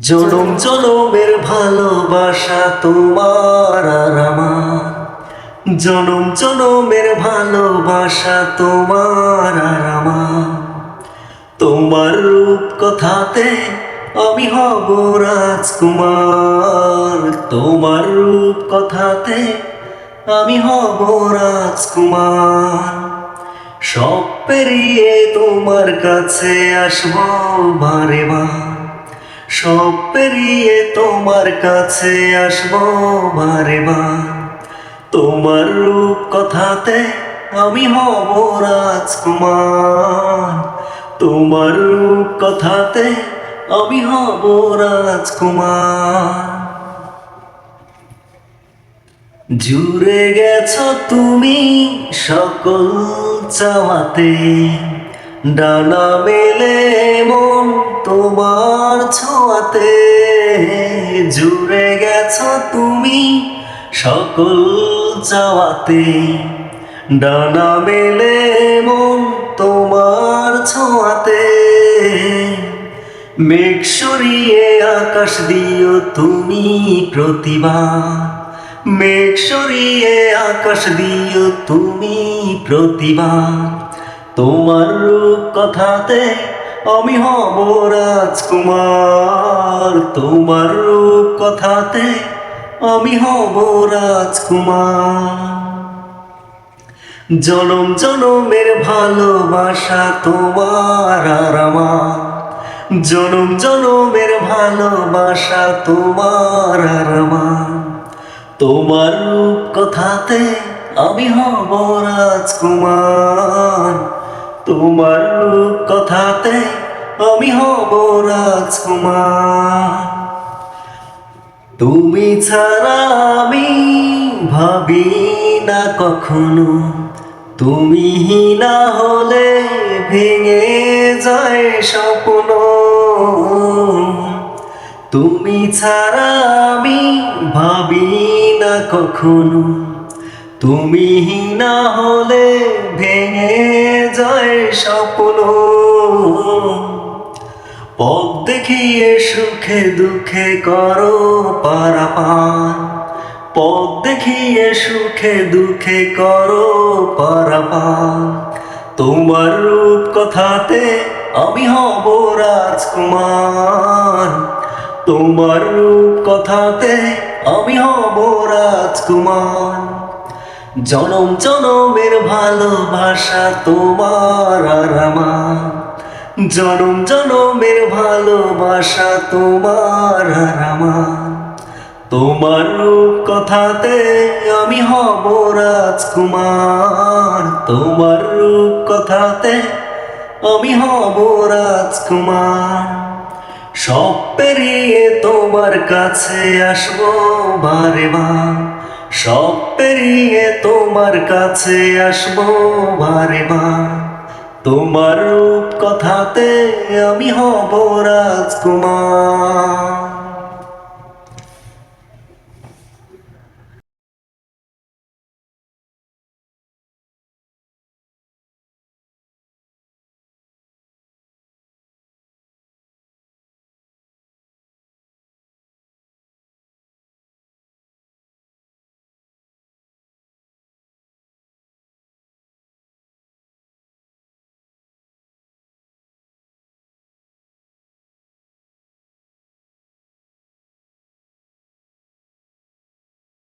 জনম জনমের ভালোবাসা তোমার আর আমার, জনম জনমের ভালোবাসা তোমার আর আমার। তোমার রূপ কথাতে আমি হব রাজকুমার, তোমার রূপ কথাতে আমি হব রাজকুমার। সব পেরিয়ে তোমার কাছে আসবো বারে বার, সব পেরিয়ে তোমার কাছে আসবো বারে বার। তোমার রূপ কথাতে আমি হব রাজকুমার, তোমার রূপ কথাতে আমি হব রাজকুমার। জুড়ে গেছো তুমি সকল চাওয়াতে, ডানা মেলে মন তোমার ছোঁয়াতে। জুড়ে গেছো তুমি সকল চাওয়াতে, ডানা মেলে মন তোমার ছোঁয়াতে। মেঘ সরিয়ে আকাশ দিও তুমি প্রতিবার, মেঘ সরিয়ে আকাশ দিও তুমি প্রতিবার। তোমার রূপ কথাতে আমি হব রাজকুমার, তোমার রূপ কথাতে আমি হব রাজকুমার। জনম জনমের ভালোবাসা তোমার আর আমার, জনম জনমের ভালোবাসা তোমার আর আমার। তোমার রূপ কথাতে আমি হব রাজকুমার, তোমার রূপ কথাতে আমি হব রাজকুমার। তুমি ছাড়া আমি ভাবি না কখনো, তুমি না হলে ভেঙে যায় স্বপ্ন। তুমি ছাড়া আমি ভাবি না কখনো, তুমি না হলে ভেঙে যায় স্বপ্ন। পথ দেখিয়ে সুখে দুঃখে করো পারাপার, পথ দেখিয়ে সুখে দুঃখে করো পারাপার। তোমার রূপ কথাতে আমি হব রাজকুমার, তোমার রূপ কথাতে আমি হব রাজকুমার। জনম জনমের ভালোবাসা তোমার আর আমার, জনম জনমের ভালোবাসা তোমার আর আমার। তোমার রূপ কথাতে আমি হব রাজকুমার, তোমার রূপ কথাতে আমি হব রাজকুমার। সব পেরিয়ে তোমার কাছে আসবো বারে বার, সব পেরিয়ে তোমার কাছে আসবো বারে বার। তোমার রূপ কথাতে আমি হব রাজকুমার।